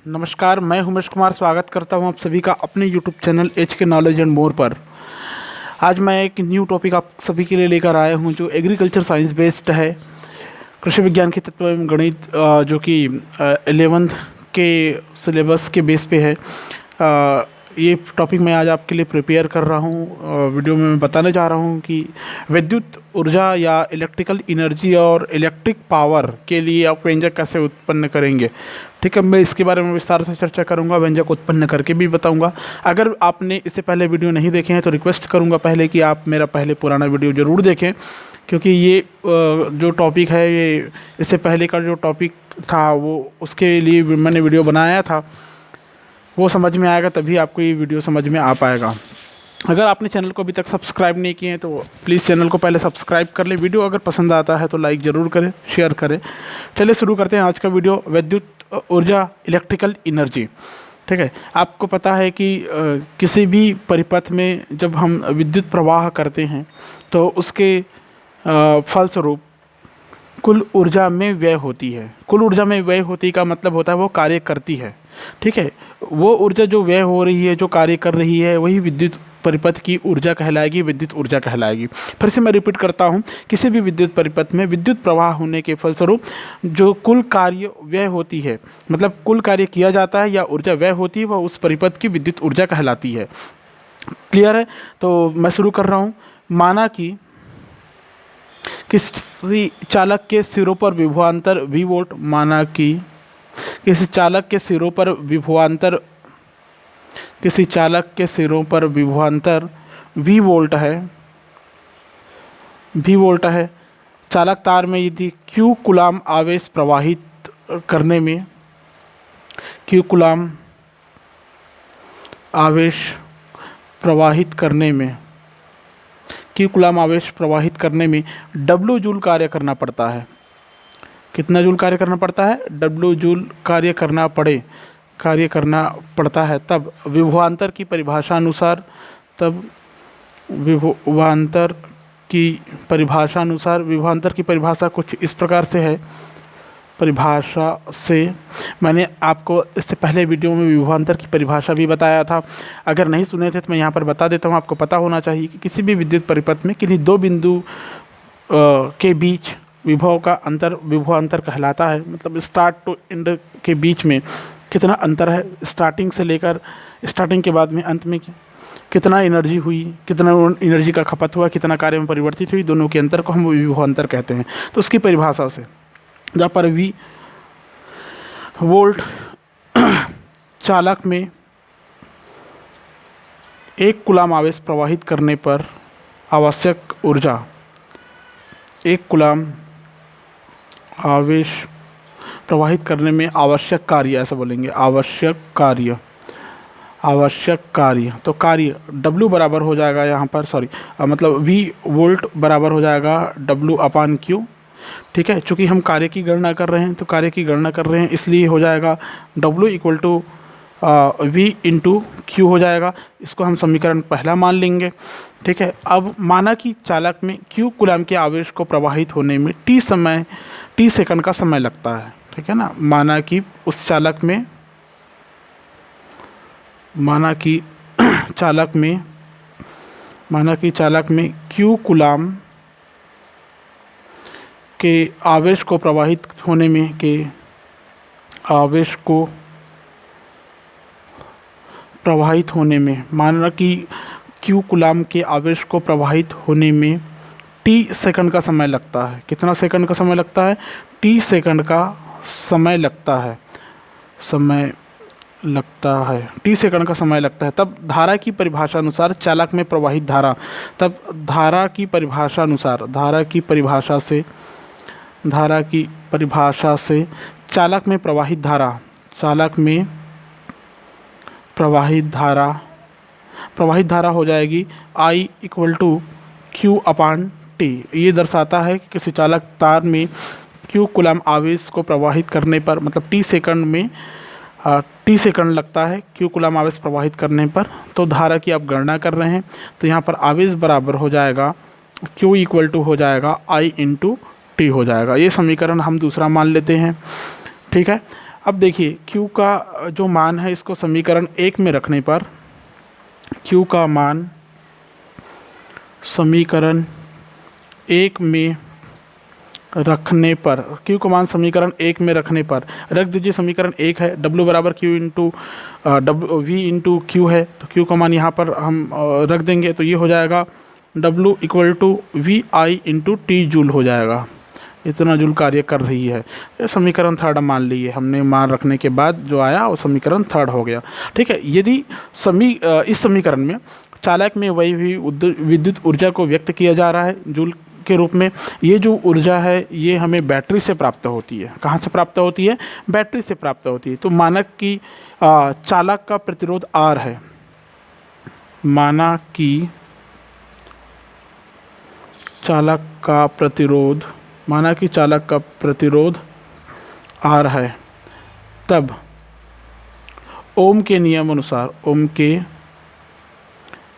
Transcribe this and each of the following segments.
नमस्कार, मैं उमेश कुमार स्वागत करता हूं आप सभी का अपने यूट्यूब चैनल एच के नॉलेज एंड मोर पर। आज मैं एक न्यू टॉपिक आप सभी के लिए लेकर आया हूं जो एग्रीकल्चर साइंस बेस्ड है। कृषि विज्ञान के तत्व एवं गणित जो कि 11th के सिलेबस के बेस पे है। ये टॉपिक मैं आज आपके लिए प्रिपेयर कर रहा हूँ। वीडियो में मैं बताने जा रहा हूँ कि विद्युत ऊर्जा या इलेक्ट्रिकल एनर्जी और इलेक्ट्रिक पावर के लिए आप व्यंजक कैसे उत्पन्न करेंगे। ठीक है, मैं इसके बारे में विस्तार से चर्चा करूंगा, व्यंजक उत्पन्न करके भी बताऊंगा। अगर आपने इससे पहले वीडियो नहीं देखे हैं तो रिक्वेस्ट करूंगा पहले कि आप मेरा पहले पुराना वीडियो ज़रूर देखें, क्योंकि ये जो टॉपिक है ये इससे पहले का जो टॉपिक था वो उसके लिए मैंने वीडियो बनाया था, वो समझ में आएगा तभी आपको ये वीडियो समझ में आ पाएगा। अगर आपने चैनल को अभी तक सब्सक्राइब नहीं किए हैं तो प्लीज़ चैनल को पहले सब्सक्राइब कर लें। वीडियो अगर पसंद आता है तो लाइक ज़रूर करें, शेयर करें। चलिए शुरू करते हैं आज का वीडियो, विद्युत ऊर्जा इलेक्ट्रिकल एनर्जी। ठीक है, आपको पता है कि किसी भी परिपथ में जब हम विद्युत प्रवाह करते हैं तो उसके फलस्वरूप कुल ऊर्जा में व्यय होती है। कुल ऊर्जा में व्यय होती का मतलब होता है वो कार्य करती है। ठीक है, वो ऊर्जा जो व्यय हो रही है, जो कार्य कर रही है, वही विद्युत परिपथ की ऊर्जा कहलाएगी, विद्युत ऊर्जा कहलाएगी। फिर से मैं रिपीट करता हूँ, किसी भी विद्युत परिपथ में विद्युत प्रवाह होने के फलस्वरूप जो कुल कार्य व्यय होती है, मतलब कुल कार्य किया जाता है या ऊर्जा व्यय होती है, वह उस परिपथ की विद्युत ऊर्जा कहलाती है। क्लियर है? तो मैं शुरू कर रहा हूँ। माना कि किसी चालक के सिरों पर विभवांतर V वोल्ट, माना कि किसी चालक के सिरों पर विभवांतर V वोल्ट है। चालक तार में यदि Q कूलाम आवेश प्रवाहित करने में Q कूलाम आवेश प्रवाहित करने में W जूल कार्य करना पड़ता है। कितना जूल कार्य करना पड़ता है? W जूल कार्य करना पड़ता है। तब विभवांतर की परिभाषा अनुसार विभवांतर की परिभाषा कुछ इस प्रकार से है। मैंने आपको इससे पहले वीडियो में विभवांतर की परिभाषा भी बताया था। अगर नहीं सुने थे तो मैं यहाँ पर बता देता हूँ। आपको पता होना चाहिए कि किसी भी विद्युत परिपथ में किन्हीं दो बिंदु के बीच विभव का अंतर विभवांतर कहलाता है। मतलब स्टार्ट टू एंड के बीच में कितना अंतर है, स्टार्टिंग के बाद में अंत में कितना एनर्जी हुई, कितना एनर्जी का खपत हुआ, कितना कार्य में परिवर्तित हुई, दोनों के अंतर को हम विभवांतर कहते हैं। तो उसकी परिभाषा से जहाँ पर V वोल्ट चालक में 1 कूलाम आवेश प्रवाहित करने पर आवश्यक ऊर्जा, 1 कूलाम आवेश प्रवाहित करने में आवश्यक कार्य, ऐसा बोलेंगे, आवश्यक कार्य। तो कार्य W बराबर हो जाएगा यहाँ पर, मतलब V वोल्ट बराबर हो जाएगा W/Q। ठीक है, चूँकि हम कार्य की गणना कर रहे हैं इसलिए हो जाएगा W = V × Q हो जाएगा। इसको हम समीकरण पहला मान लेंगे। ठीक है, अब माना कि चालक में Q कूलाम के आवेश को प्रवाहित होने में T सेकंड का समय लगता है। ठीक है ना, माना कि चालक में Q कूलाम के आवेश को प्रवाहित होने में माना कि Q कूलाम के आवेश को प्रवाहित होने में T सेकंड का समय लगता है। कितना सेकंड का समय लगता है? T सेकंड का समय लगता है। T सेकंड का समय लगता है। तब धारा की परिभाषा अनुसार चालक में प्रवाहित धारा, धारा की परिभाषा से चालक में प्रवाहित धारा हो जाएगी I = Q/T। ये दर्शाता है कि किसी चालक तार में Q कूलाम आवेश को प्रवाहित करने पर, मतलब T सेकंड लगता है Q कूलाम आवेश प्रवाहित करने पर। तो धारा की आप गणना कर रहे हैं तो यहाँ पर आवेश बराबर हो जाएगा Q = हो जाएगा I × T हो जाएगा। ये समीकरण हम दूसरा मान लेते हैं। ठीक है, अब देखिए Q का जो मान है इसको समीकरण 1 में रखने पर, Q का मान समीकरण 1 में रखने पर, Q का मान समीकरण 1 में रखने पर रख दीजिए। समीकरण 1 है W बराबर Q into V into Q है, तो Q का मान यहाँ पर हम रख देंगे, तो ये हो जाएगा W equal to V I into T joule हो जाएगा। इतना जूल कार्य कर रही है। ये समीकरण थर्ड मान लीजिए, हमने मान रखने के बाद जो आया वो समीकरण थर्ड हो गया। ठीक है, यदि इस समीकरण में चालक में वही हुई विद्युत ऊर्जा को व्यक्त किया जा रहा है जूल के रूप में, ये जो ऊर्जा है ये हमें बैटरी से प्राप्त होती है। कहाँ से प्राप्त होती है? बैटरी से प्राप्त होती है। तो माना कि चालक का प्रतिरोध R है, माना कि चालक का प्रतिरोध R है, तब ओम के नियमानुसार ओम के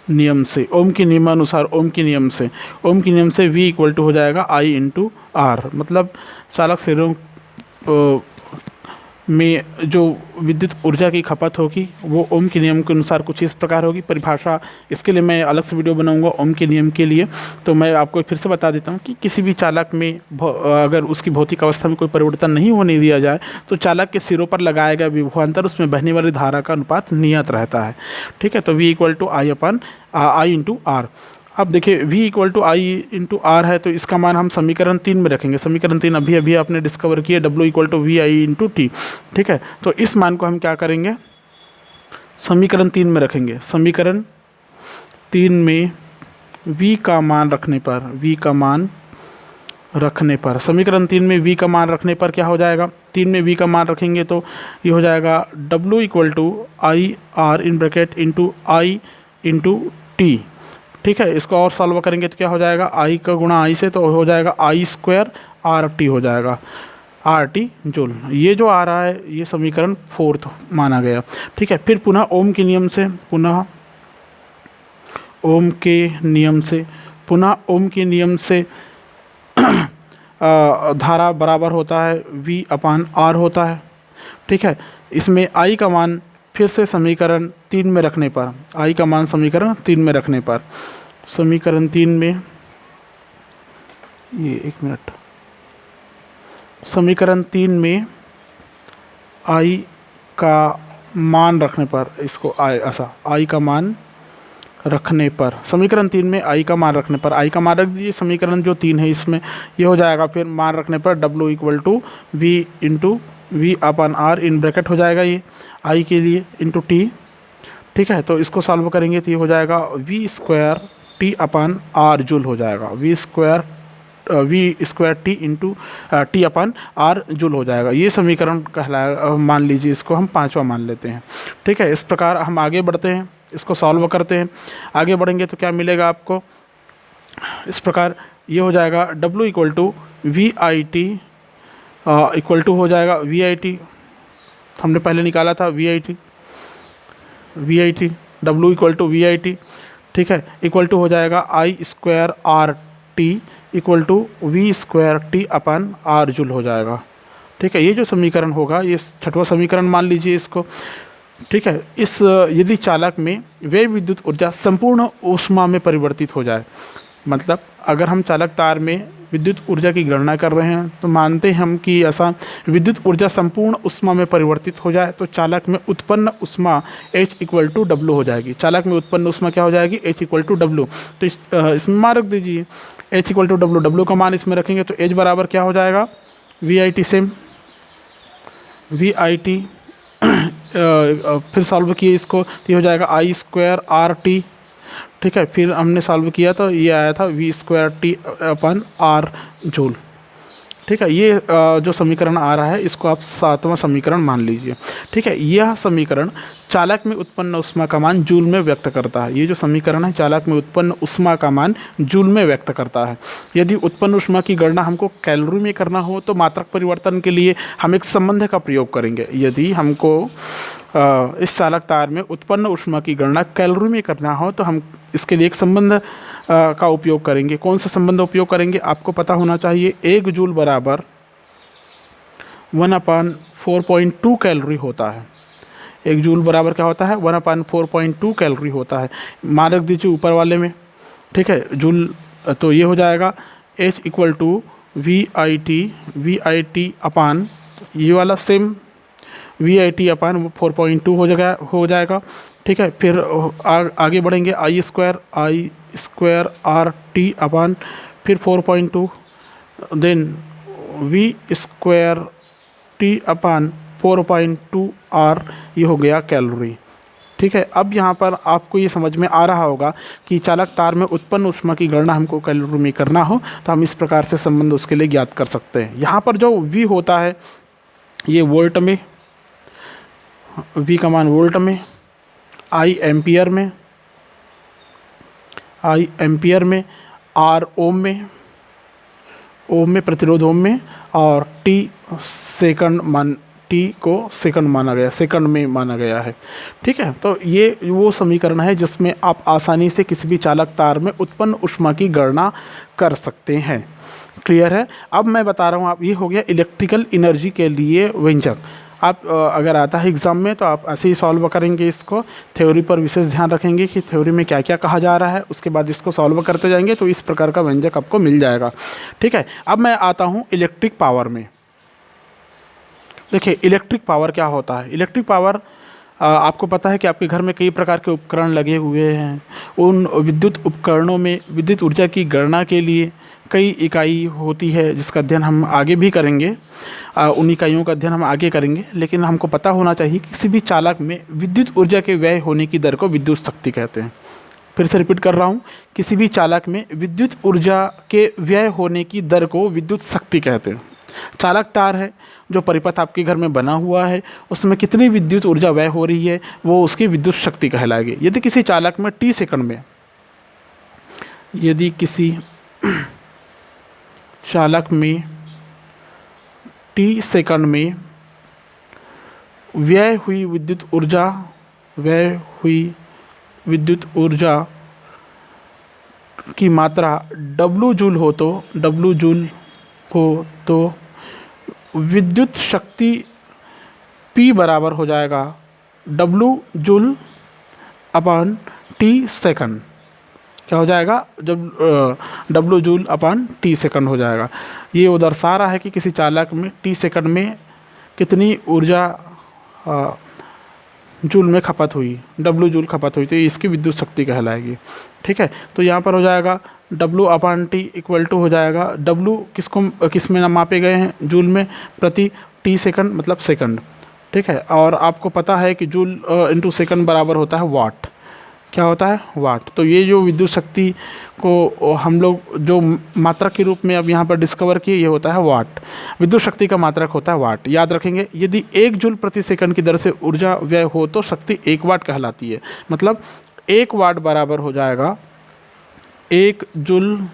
नियम से V इक्वल टू हो जाएगा I इंटू आर। मतलब चालक सिरों में जो विद्युत ऊर्जा की खपत होगी वो ओम के नियम के अनुसार कुछ इस प्रकार होगी। परिभाषा इसके लिए मैं अलग से वीडियो बनाऊंगा ओम के नियम के लिए। तो मैं आपको फिर से बता देता हूं कि किसी भी चालक में अगर उसकी भौतिक अवस्था में कोई परिवर्तन नहीं होने दिया जाए तो चालक के सिरों पर लगाया गया विभवांतर, उसमें बहने वाली धारा का अनुपात नियत रहता है। ठीक है, तो V equal to I into R. अब देखिए V equal to I into R है, तो इसका मान हम समीकरण 3 में रखेंगे। समीकरण 3 अभी आपने डिस्कवर किया, W equal to V I into T. ठीक है, तो इस मान को हम क्या करेंगे? समीकरण 3 में रखेंगे। समीकरण 3 में V का मान रखने पर, समीकरण 3 में V का मान रखने पर क्या हो जाएगा? 3 में V का मान रखेंगे तो ये हो जाएगा W equal to I R in bracket into I into T. ठीक है, इसको और सॉल्व करेंगे तो क्या हो जाएगा? I का गुणा I से, तो हो जाएगा I स्क्वायर आर टी हो जाएगा, आर टी जूल। ये जो आ रहा है ये समीकरण 4 माना गया। ठीक है, फिर पुनः ओम के नियम से धारा बराबर होता है V अपान R होता है। ठीक है, इसमें I का मान फिर से समीकरण 3 में रखने पर, I का मान समीकरण 3 में रखने पर, समीकरण 3 में ये एक मिनट, समीकरण 3 में I का मान रखने पर, इसको I का मान रखने पर, समीकरण 3 में I का मान रखने पर, I का मान रख दीजिए। समीकरण जो 3 है इसमें ये हो जाएगा, फिर मान रखने पर W equal to V into V upon R in bracket हो जाएगा ये I के लिए इंटू टी। ठीक है, तो इसको सॉल्व करेंगे तो ये हो जाएगा V square T upon R joule हो जाएगा, V square T into T upon R joule हो जाएगा। ये समीकरण कहलाएगा, मान लीजिए इसको हम 5वां मान लेते हैं। ठीक है, इस प्रकार हम आगे बढ़ते हैं, इसको सॉल्व करते हैं। आगे बढ़ेंगे तो क्या मिलेगा आपको? इस प्रकार ये हो जाएगा W equal to V I T equal to हो जाएगा वी आई टी, हमने पहले निकाला था V I T, W equal to V I T. ठीक है, इक्वल टू हो जाएगा I square R T equal to V square T upon R joule हो जाएगा। ठीक है, ये जो समीकरण होगा ये 6वां समीकरण मान लीजिए इसको। ठीक है, इस यदि चालक में वे विद्युत ऊर्जा संपूर्ण ऊष्मा में परिवर्तित हो जाए, मतलब अगर हम चालक तार में विद्युत ऊर्जा की गणना कर रहे हैं तो मानते हैं हम कि ऐसा विद्युत ऊर्जा संपूर्ण ऊष्मा में परिवर्तित हो जाए तो चालक में उत्पन्न ऊष्मा H इक्वल टू डब्लू हो जाएगी। चालक में उत्पन्न ऊष्मा क्या हो जाएगी? H equal to W. तो इसमें मान रख दीजिए H equal to W, W का मान इसमें रखेंगे तो H बराबर क्या हो जाएगा? V I T, same V I T. फिर सॉल्व किए इसको तो ये हो जाएगा I स्क्वायर आर टी। ठीक है, फिर हमने सॉल्व किया तो ये आया था V square T upon R joule. ठीक है, ये जो समीकरण आ रहा है इसको आप 7वां समीकरण मान लीजिए। ठीक है, यह समीकरण चालक में उत्पन्न ऊष्मा का मान जूल में व्यक्त करता है। ये जो समीकरण है चालक में उत्पन्न ऊष्मा का मान जूल में व्यक्त करता है। यदि उत्पन्न ऊष्मा की गणना हमको कैलोरी में करना हो तो मात्रक परिवर्तन के लिए हम एक संबंध का प्रयोग करेंगे। यदि हमको इस चालक तार में उत्पन्न ऊष्मा की गणना कैलोरी में करना हो तो हम इसके लिए एक संबंध का उपयोग करेंगे। कौन सा संबंध उपयोग करेंगे? आपको पता होना चाहिए, 1 जूल बराबर 1/4 4.2 कैलोरी होता है। 1 जूल बराबर क्या होता है? 1/4.2 कैलोरी होता है। मान रख दीजिए ऊपर वाले में, ठीक है, जूल। तो ये हो जाएगा H equal to V upon ये वाला सेम वी अपान 4.2 हो जाएगा। ठीक है, फिर आगे बढ़ेंगे I square R T upon फिर 4.2, then V square T upon 4.2 R, ये हो गया कैलोरी। ठीक है, अब यहाँ पर आपको ये समझ में आ रहा होगा कि चालक तार में उत्पन्न ऊष्मा की गणना हमको कैलोरी में करना हो तो हम इस प्रकार से संबंध उसके लिए ज्ञात कर सकते हैं। यहाँ पर जो V होता है ये वोल्ट में, V का मान वोल्ट में, I एम्पियर में, R ओम में, प्रतिरोध ओम में, और T को सेकंड में माना गया है। ठीक है, तो ये वो समीकरण है जिसमें आप आसानी से किसी भी चालक तार में उत्पन्न ऊष्मा की गणना कर सकते हैं। क्लियर है? अब मैं बता रहा हूँ, आप ये हो गया इलेक्ट्रिकल एनर्जी के लिए व्यंजक। आप अगर आता है एग्ज़ाम में तो आप ऐसे ही सॉल्व करेंगे इसको, थ्योरी पर विशेष ध्यान रखेंगे कि थ्योरी में क्या क्या कहा जा रहा है, उसके बाद इसको सॉल्व करते जाएंगे तो इस प्रकार का व्यंजक आपको मिल जाएगा। ठीक है, अब मैं आता हूँ इलेक्ट्रिक पावर में। देखिए इलेक्ट्रिक पावर क्या होता है। इलेक्ट्रिक पावर आपको पता है कि आपके घर में कई प्रकार के उपकरण लगे हुए हैं। उन विद्युत उपकरणों में विद्युत ऊर्जा की गणना के लिए कई इकाई होती है जिसका अध्ययन हम आगे भी करेंगे। उन इकाइयों का अध्ययन हम आगे करेंगे, लेकिन हमको पता होना चाहिए कि किसी भी चालक में विद्युत ऊर्जा के व्यय होने की दर को विद्युत शक्ति कहते हैं। फिर से रिपीट कर रहा हूँ, किसी भी चालक में विद्युत ऊर्जा के व्यय होने की दर को विद्युत शक्ति कहते हैं। चालक तार है, जो परिपथ आपके घर में बना हुआ है, उसमें कितनी विद्युत ऊर्जा व्यय हो रही है वो उसकी विद्युत शक्ति कहलाएगी। यदि किसी चालक में T सेकंड में, यदि किसी चालक में T सेकंड में व्यय हुई विद्युत ऊर्जा की मात्रा W जूल हो तो विद्युत शक्ति P बराबर हो जाएगा W जूल अपान T सेकंड। क्या हो जाएगा? जब W जूल अपान T सेकंड हो जाएगा। ये वो दर्शा रहा है कि किसी चालक में T सेकंड में कितनी ऊर्जा जूल में खपत हुई, W जूल खपत हुई, तो ये इसकी विद्युत शक्ति कहलाएगी। ठीक है, तो यहाँ पर हो जाएगा W upon T equal to हो जाएगा W किस में मापे गए हैं? जूल में प्रति T सेकंड, मतलब सेकंड। ठीक है, और आपको पता है कि जूल इंटू सेकंड बराबर होता है वाट। क्या होता है? वाट। तो ये जो विद्युत शक्ति को हम लोग जो मात्रक के रूप में अब यहाँ पर डिस्कवर किए, ये होता है वाट। विद्युत शक्ति का मात्रक होता है वाट। याद रखेंगे, यदि 1 जूल प्रति सेकंड की दर से ऊर्जा व्यय हो तो शक्ति 1 वाट कहलाती है। मतलब 1 वाट बराबर हो जाएगा 1 जूल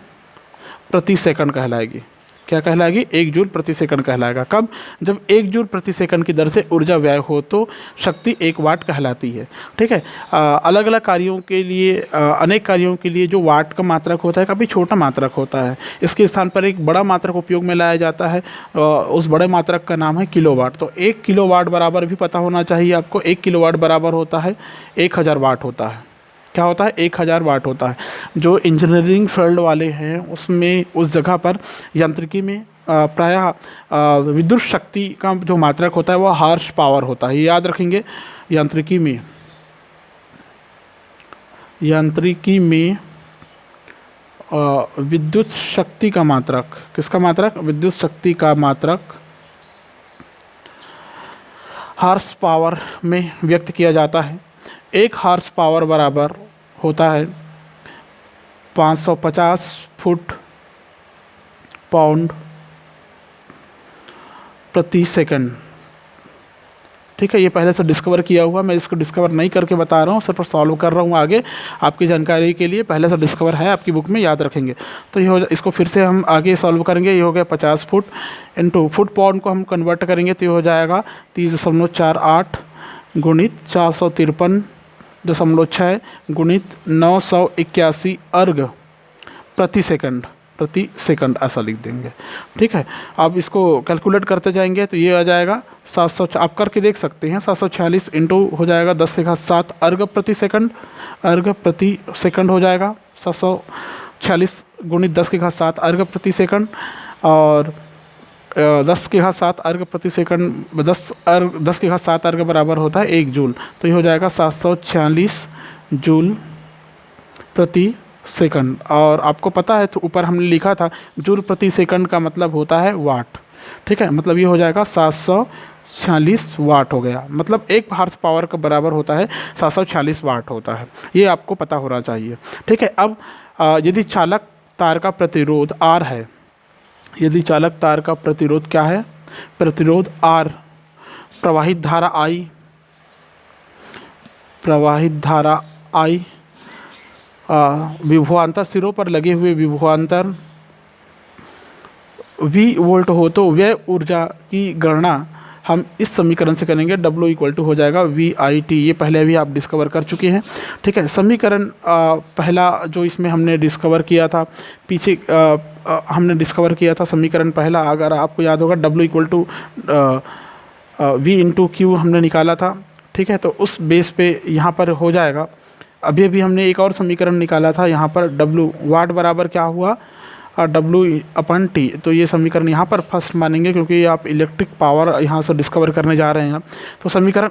प्रति सेकंड कहलाएगी। क्या कहलाएगी? 1 जूल प्रति सेकंड कहलाएगा। कब? जब 1 जूल प्रति सेकंड की दर से ऊर्जा व्यय हो तो शक्ति 1 वाट कहलाती है। ठीक है, अलग अलग कार्यों के लिए, अनेक कार्यों के लिए जो वाट का मात्रक होता है काफ़ी छोटा मात्रक होता है। इसके स्थान पर एक बड़ा मात्रक उपयोग में लाया जाता है, उस बड़े मात्रक का नाम है किलोवाट। तो 1 किलोवाट बराबर भी पता होना चाहिए आपको। 1 किलोवाट बराबर होता है 1000 वाट होता है। क्या होता है? 1000 वाट होता है। जो इंजीनियरिंग फील्ड वाले हैं उसमें, उस जगह पर यांत्रिकी में प्रायः विद्युत शक्ति का जो मात्रक होता है वो हॉर्स पावर होता है। ये याद रखेंगे, यांत्रिकी में विद्युत शक्ति का मात्रक, किसका मात्रक? विद्युत शक्ति का मात्रक हॉर्स पावर में व्यक्त किया जाता है। 1 हॉर्स पावर बराबर होता है 550 फुट पाउंड प्रति सेकंड। ठीक है, ये पहले से डिस्कवर किया हुआ, मैं इसको डिस्कवर नहीं करके बता रहा हूँ, सिर्फ सॉल्व कर रहा हूँ आगे आपकी जानकारी के लिए। पहले से डिस्कवर है आपकी बुक में, याद रखेंगे। तो ये इसको फिर से हम आगे सॉल्व करेंगे। ये हो गया 50 फुट इंटू फुट पाउंड को हम कन्वर्ट करेंगे तो ये हो जाएगा 30.48 गुणित 453.6 गुणित 981 अर्ग प्रति सेकंड। प्रति सेकंड ऐसा लिख देंगे। ठीक है, अब इसको कैलकुलेट करते जाएंगे तो ये आ जाएगा 700, आप करके देख सकते हैं, 746 इंटू हो जाएगा 10 की घात 7 अर्घ प्रति सेकंड, अर्घ प्रति सेकंड हो जाएगा 746 गुणित 10 की घात 7 अर्घ प्रति सेकंड, और 10 की घात 7 अर्घ प्रति सेकंड, 10 की घात 7 अर्घ बराबर होता है 1 जूल, तो ये हो जाएगा 746 जूल प्रति सेकंड। और आपको पता है तो ऊपर हमने लिखा था जूल प्रति सेकंड का मतलब होता है वाट। ठीक है, मतलब ये हो जाएगा 746 वाट हो गया, मतलब 1 हॉर्स पावर का बराबर होता है 746 वाट होता है, ये आपको पता होना चाहिए। ठीक है, अब यदि चालक तार का प्रतिरोध R है, यदि चालक तार का प्रतिरोध क्या है, प्रतिरोध R, प्रवाहित धारा I, प्रवाहित धारा I, विभवांतर सिरों पर लगे हुए विभवांतर V वोल्ट हो तो व्यय ऊर्जा की गणना हम इस समीकरण से करेंगे। W इक्वल टू हो जाएगा VIT, ये पहले भी आप डिस्कवर कर चुके हैं। ठीक है, समीकरण पहला जो इसमें हमने डिस्कवर किया था, पीछे हमने डिस्कवर किया था समीकरण पहला, अगर आपको याद होगा W equal to V into Q हमने निकाला था। ठीक है, तो उस बेस पे यहाँ पर हो जाएगा। अभी अभी हमने एक और समीकरण निकाला था, यहाँ पर W वाट बराबर क्या हुआ, W/T, तो ये समीकरण यहाँ पर फर्स्ट मानेंगे क्योंकि आप इलेक्ट्रिक पावर यहाँ से डिस्कवर करने जा रहे हैं। तो समीकरण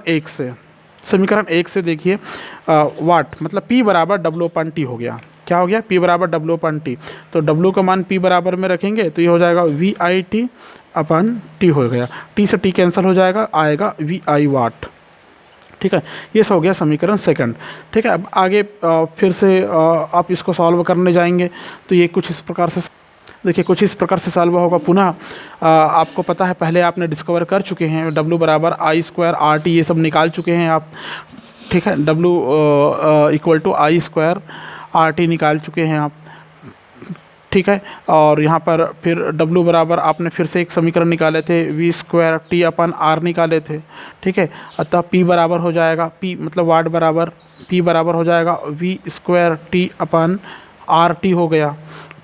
एक से देखिए वाट मतलब P बराबर W/T हो गया। क्या हो गया, P बराबर W/T, तो W का मान P बराबर में रखेंगे तो ये हो जाएगा VIT/T हो गया, T से T कैंसिल हो जाएगा, आएगा VI वाट। ठीक है, ये सब हो गया समीकरण सेकंड। ठीक है, अब आगे फिर से आप इसको सॉल्व करने जाएंगे तो ये कुछ इस प्रकार से देखिए, कुछ इस प्रकार से सॉल्व होगा। पुनः आपको पता है पहले आपने डिस्कवर कर चुके हैं W बराबर I² RT, ये सब निकाल चुके हैं आप। ठीक है, W equal to I² RT निकाल चुके हैं आप। ठीक है, और यहाँ पर फिर W बराबर आपने फिर से एक समीकरण निकाले थे, V²T/R निकाले थे। ठीक है, अतः P बराबर हो जाएगा, P मतलब वाट बराबर, P बराबर हो जाएगा V²T/RT हो गया,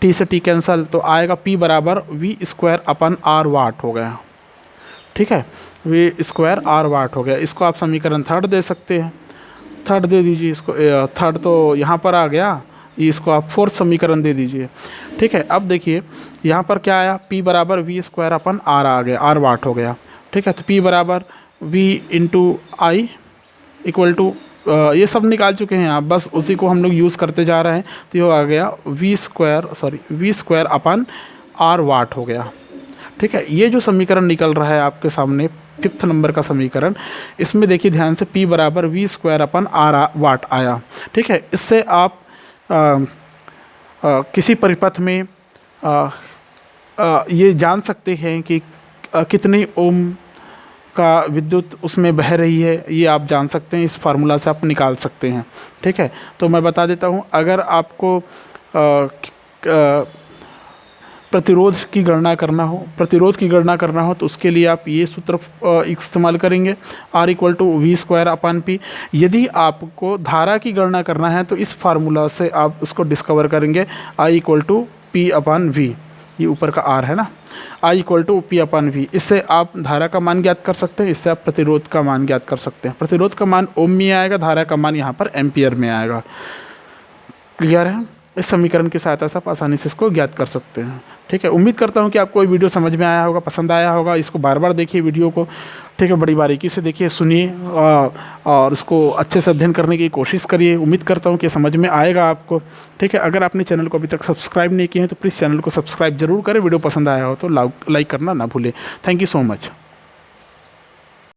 T से T कैंसल, तो आएगा P बराबर V²/R वाट हो गया। ठीक है, V²R वाट हो गया। इसको आप समीकरण थर्ड दे सकते हैं, थर्ड दे दीजिए इसको, थर्ड तो यहाँ पर आ गया, इसको आप फोर्थ समीकरण दे दीजिए। ठीक है, अब देखिए यहाँ पर क्या आया, P बराबर V²/R आ गया, R वाट हो गया। ठीक है, तो P बराबर V into I equal to ये सब निकाल चुके हैं आप, बस उसी को हम लोग यूज़ करते जा रहे हैं, तो ये आ गया V²/R वाट हो गया। ठीक है, ये जो समीकरण निकल रहा है आपके सामने 5th नंबर का समीकरण, इसमें देखिए ध्यान से P बराबर V²/R वाट आया। ठीक है, इससे आप किसी परिपथ में ये जान सकते हैं कि कितनी ओम का विद्युत उसमें बह रही है, ये आप जान सकते हैं, इस फार्मूला से आप निकाल सकते हैं। ठीक है, तो मैं बता देता हूँ, अगर आपको प्रतिरोध की गणना करना हो तो उसके लिए आप ये सूत्र इस्तेमाल करेंगे, R इक्वल टू V²/P। यदि आपको धारा की गणना करना है तो इस फार्मूला से आप उसको डिस्कवर करेंगे, I इक्वल टू P/V, ये ऊपर का R है ना, I इक्वल टू P/V। इससे आप धारा का मान ज्ञात कर सकते हैं, इससे आप प्रतिरोध का मान ज्ञात कर सकते हैं। प्रतिरोध का मान ओम में आएगा, धारा का मान यहाँ पर एम्पियर में आएगा। क्लियर है, इस समीकरण की सहायता से आप आसानी से इसको ज्ञात कर सकते हैं। ठीक है, उम्मीद करता हूँ कि आपको ये वीडियो समझ में आया होगा, पसंद आया होगा। इसको बार बार देखिए वीडियो को, ठीक है, बड़ी बारीकी से देखिए, सुनिए और इसको अच्छे से अध्ययन करने की कोशिश करिए। उम्मीद करता हूँ कि समझ में आएगा आपको। ठीक है, अगर आपने चैनल को अभी तक सब्सक्राइब नहीं किए हैं तो प्लीज़ चैनल को सब्सक्राइब जरूर करें। वीडियो पसंद आया हो तो लाइक करना ना भूलें। Thank you so much.